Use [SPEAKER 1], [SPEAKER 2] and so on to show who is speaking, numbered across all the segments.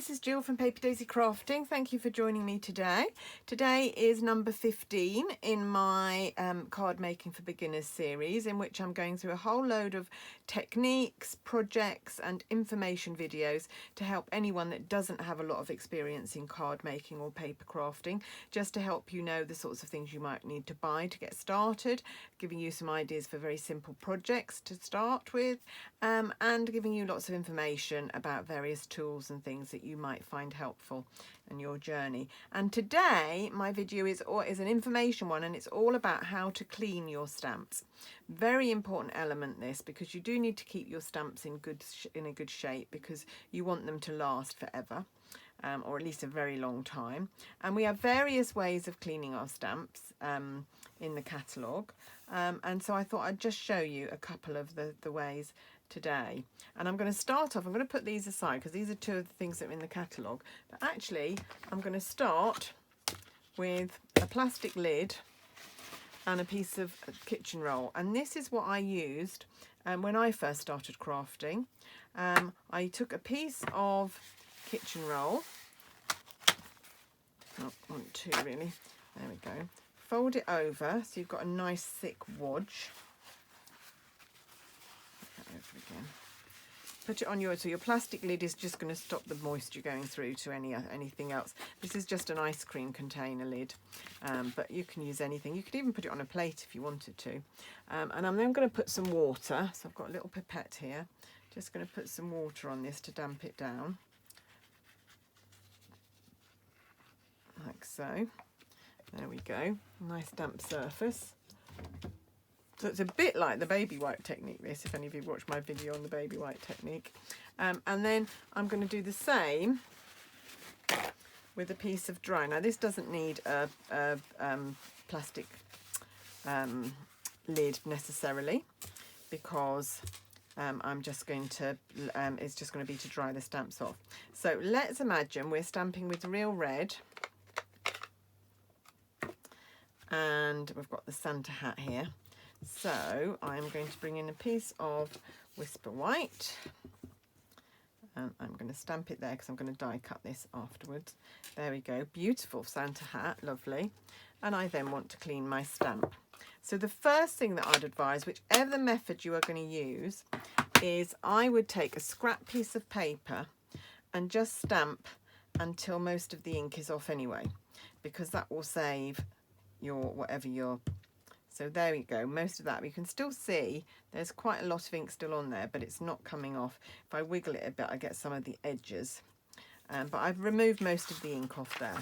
[SPEAKER 1] this is Jill from Paper Daisy Crafting. Thank you for joining me today. Today is number 15 in my card making for beginners series, in which I'm going through a whole load of techniques, projects and information videos to help anyone that doesn't have a lot of experience in card making or paper crafting, just to help you know the sorts of things you might need to buy to get started, giving you some ideas for very simple projects to start with, and giving you lots of information about various tools and things that you might find helpful in your journey. And today my video is an information one, and it's all about how to clean your stamps. Very important element this, because you do need to keep your stamps in a good shape, because you want them to last forever. Or at least a very long time. And we have various ways of cleaning our stamps in the catalogue, and so I thought I'd just show you a couple of the ways today. And I'm going to start off, I'm going to put these aside because these are two of the things that are in the catalogue, but actually I'm going to start with a plastic lid and a piece of kitchen roll, and this is what I used when I first started crafting. I took a piece of kitchen roll, not one, two really, there we go, fold it over so you've got a nice thick wodge. Put that over again. Put it on so your plastic lid is just going to stop the moisture going through to anything else. This is just an ice cream container lid, but you can use anything. You could even put it on a plate if you wanted to. And I'm then going to put some water, so I've got a little pipette here, just going to put some water on this to damp it down. Like so. There we go, nice damp surface. So it's a bit like the baby wipe technique, this, if any of you watched my video on the baby wipe technique. And then I'm going to do the same with a piece of dry. Now this doesn't need a plastic lid necessarily, because I'm just going to, it's just going to be to dry the stamps off. So let's imagine we're stamping with real red, and we've got the Santa hat here. So I'm going to bring in a piece of Whisper White, and I'm going to stamp it there because I'm going to die cut this afterwards. There we go, beautiful Santa hat, lovely. And I then want to clean my stamp. So the first thing that I'd advise, whichever method you are going to use, is I would take a scrap piece of paper and just stamp until most of the ink is off anyway, because that will save your so there we go, most of that. You can still see there's quite a lot of ink still on there, but it's not coming off. If I wiggle it a bit, I get some of the edges, but I've removed most of the ink off there.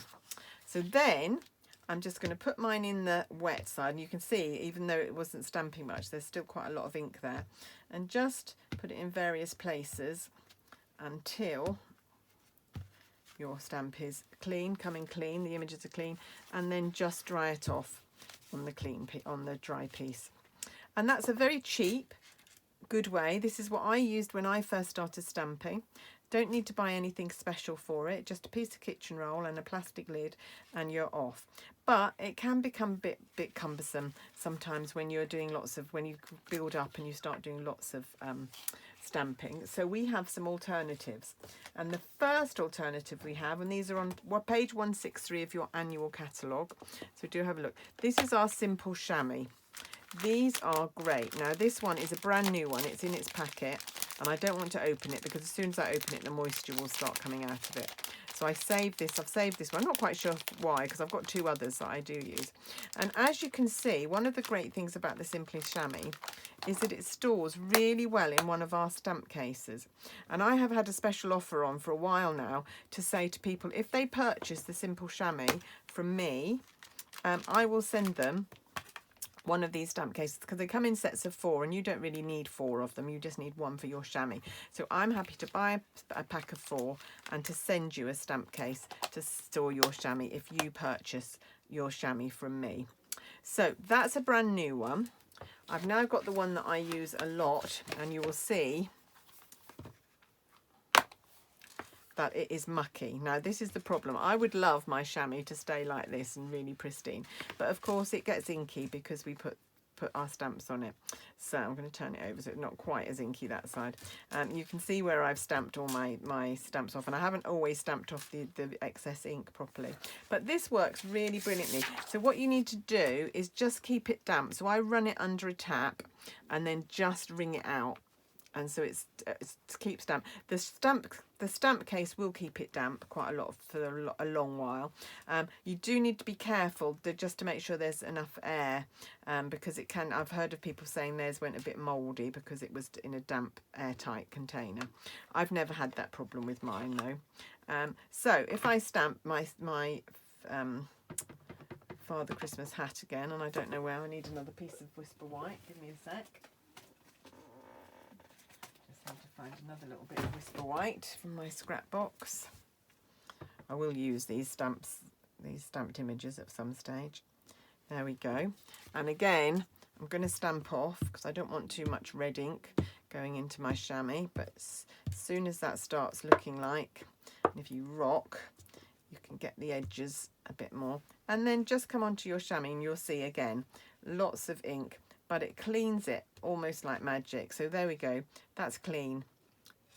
[SPEAKER 1] So then I'm just going to put mine in the wet side, and you can see, even though it wasn't stamping much, there's still quite a lot of ink there, and just put it in various places until your stamp is clean, coming clean, the images are clean, and then just dry it off on the dry piece. And that's a very cheap, good way. This is what I used when I first started stamping. Don't need to buy anything special for it, just a piece of kitchen roll and a plastic lid, and you're off. But it can become a bit cumbersome sometimes when you're doing when you build up and you start doing lots of stamping. So we have some alternatives, and the first alternative we have, and these are on page 163 of your annual catalogue, so do have a look. This is our simple chamois. These are great. Now this one is a brand new one, it's in its packet, and I don't want to open it because as soon as I open it the moisture will start coming out of it. So I've saved this one. I'm not quite sure why, because I've got two others that I do use. And as you can see, one of the great things about the Simply Chamois is that it stores really well in one of our stamp cases. And I have had a special offer on for a while now to say to people, if they purchase the Simple Chamois from me, I will send them one of these stamp cases, because they come in sets of 4 and you don't really need 4 of them, you just need one for your chamois. So I'm happy to buy a pack of 4 and to send you a stamp case to store your chamois if you purchase your chamois from me. So that's a brand new one. I've now got the one that I use a lot, and you will see that it is mucky. Now this is the problem. I would love my chamois to stay like this and really pristine, but of course it gets inky because we put put our stamps on it. So I'm going to turn it over so it's not quite as inky that side. You can see where I've stamped all my stamps off, and I haven't always stamped off the excess ink properly. But this works really brilliantly. So what you need to do is just keep it damp. So I run it under a tap and then just wring it out. And so it keeps damp. The stamp case will keep it damp quite a lot for a long while. You do need to be careful just to make sure there's enough air, because it can. I've heard of people saying theirs went a bit mouldy because it was in a damp, airtight container. I've never had that problem with mine though. So if I stamp my Father Christmas hat again, and I don't know where, I need another piece of Whisper White. Give me a sec. To find another little bit of Whisper White from my scrap box. I will use these stamped images at some stage. There we go. And again, I'm going to stamp off because I don't want too much red ink going into my chamois, but as soon as that starts looking like, and if you rock, you can get the edges a bit more. And then just come onto your chamois and you'll see again, lots of ink, but it cleans it almost like magic. So there we go, that's clean.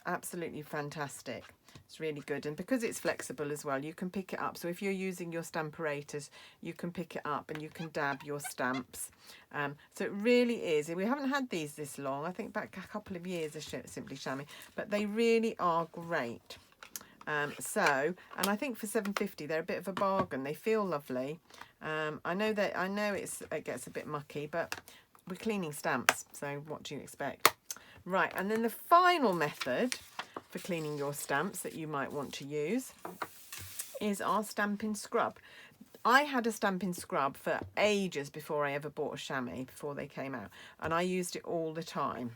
[SPEAKER 1] Absolutely fantastic. It's really good, and because it's flexible as well, you can pick it up. So if you're using your Stamparators, you can pick it up and you can dab your stamps. So it really is. We haven't had these this long. I think back a couple of years of Simply Chamois, but they really are great. And I think for $7.50 they're a bit of a bargain. They feel lovely. I know it gets a bit mucky, but we're cleaning stamps, so what do you expect? Right, and then the final method for cleaning your stamps that you might want to use is our Stampin Scrub. I had a Stampin Scrub for ages before I ever bought a chamois, before they came out, and I used it all the time.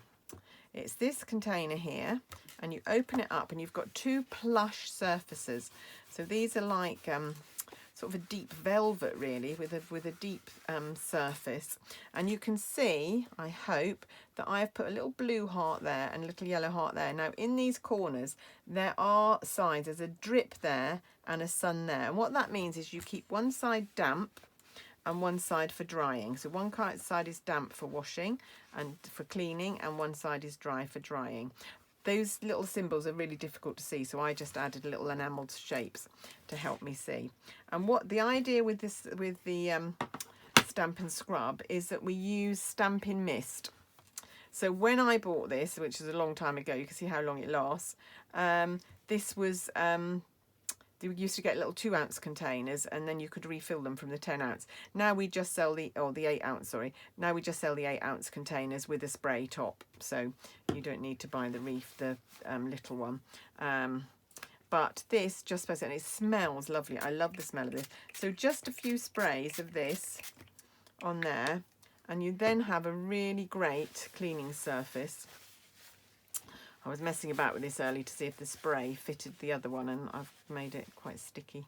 [SPEAKER 1] It's this container here, and you open it up and you've got two plush surfaces. So these are like sort of a deep velvet really, with a deep surface, and you can see, I hope, that I have put a little blue heart there and a little yellow heart there. Now in these corners there are sides, there's a drip there and a sun there, and what that means is you keep one side damp and one side for drying. So one side is damp for washing and for cleaning, and one side is dry for drying. Those little symbols are really difficult to see, so I just added a little enamelled shapes to help me see. And what the idea with the Stampin Scrub is that we use Stampin Mist. So when I bought this, which is a long time ago, you can see how long it lasts. This was we used to get little 2-ounce containers, and then you could refill them from the 10-ounce. Now we just sell the 8-ounce, sorry. Now we just sell the 8-ounce containers with a spray top, so you don't need to buy the little one. But this just sprays it, and it smells lovely. I love the smell of this. So just a few sprays of this on there, and you then have a really great cleaning surface. I was messing about with this early to see if the spray fitted the other one, and I've made it quite sticky.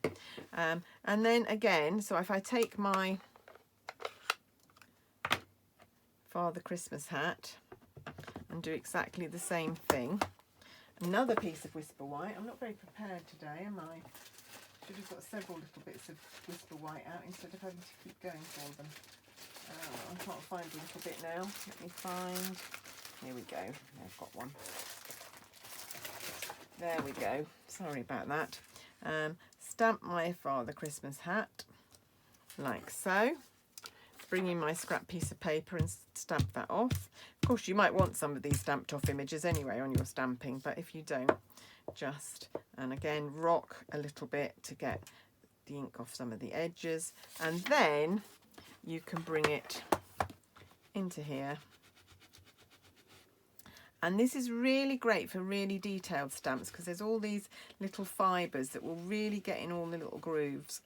[SPEAKER 1] And then again, so if I take my Father Christmas hat and do exactly the same thing, another piece of Whisper White. I'm not very prepared today, am I? Should have got several little bits of Whisper White out instead of having to keep going for them. I can't find a little bit now. Let me find. Here we go. I've got one. There we go. Sorry about that. Stamp my Father Christmas hat like so. Bring in my scrap piece of paper and stamp that off. Of course, you might want some of these stamped off images anyway on your stamping, but if you don't, and again, rock a little bit to get the ink off some of the edges, and then you can bring it into here. And this is really great for really detailed stamps because there's all these little fibres that will really get in all the little grooves.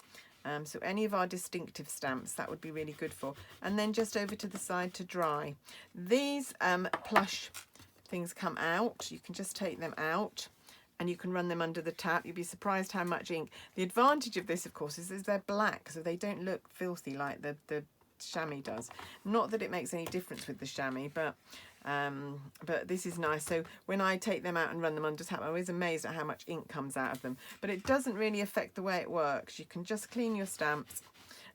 [SPEAKER 1] So any of our distinctive stamps, that would be really good for. And then just over to the side to dry. These plush things come out. You can just take them out and you can run them under the tap. You'd be surprised how much ink. The advantage of this, of course, is they're black, so they don't look filthy like the chamois does. Not that it makes any difference with the chamois, but this is nice. So when I take them out and run them under tap, I'm always amazed at how much ink comes out of them. But it doesn't really affect the way it works. You can just clean your stamps.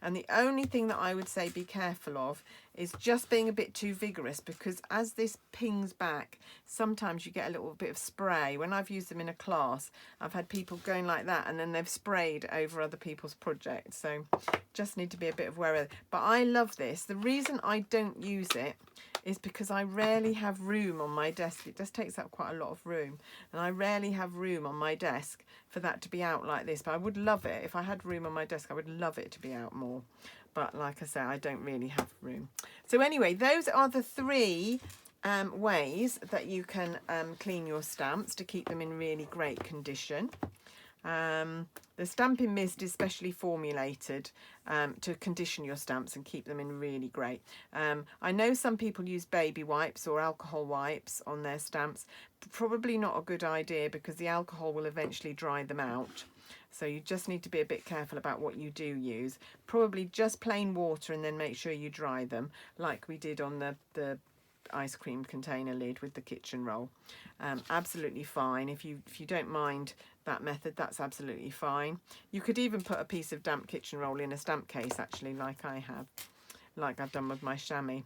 [SPEAKER 1] And the only thing that I would say be careful of is just being a bit too vigorous, because as this pings back, sometimes you get a little bit of spray. When I've used them in a class, I've had people going like that and then they've sprayed over other people's projects. So just need to be a bit aware of it. But I love this. The reason I don't use it is because I rarely have room on my desk. It just takes up quite a lot of room, and I rarely have room on my desk for that to be out like this. But I would love it if I had room on my desk. I would love it to be out more, but like I say, I don't really have room. So anyway, those are the 3 ways that you can clean your stamps to keep them in really great condition. The Stampin Mist is specially formulated to condition your stamps and keep them in really great. I know some people use baby wipes or alcohol wipes on their stamps. Probably not a good idea, because the alcohol will eventually dry them out. So you just need to be a bit careful about what you do use. Probably just plain water, and then make sure you dry them like we did on the ice cream container lid with the kitchen roll. Absolutely fine. If you don't mind that method, that's absolutely fine. You could even put a piece of damp kitchen roll in a stamp case, actually, like I have, like I've done with my chamois.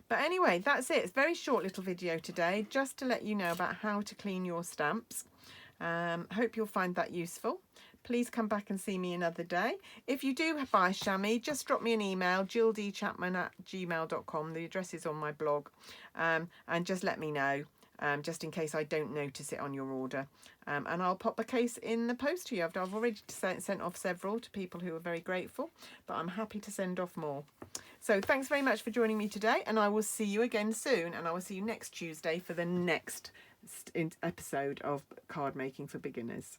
[SPEAKER 1] But anyway, that's it. It's a very short little video today, just to let you know about how to clean your stamps. Hope you'll find that useful. Please come back and see me another day. If you do buy chamois, just drop me an email, jilldchapman@gmail.com. The address is on my blog. And just let me know, just in case I don't notice it on your order. And I'll pop the case in the post to you. I've already sent off several to people who are very grateful, but I'm happy to send off more. So thanks very much for joining me today, and I will see you again soon. And I will see you next Tuesday for the next episode of Card Making for Beginners.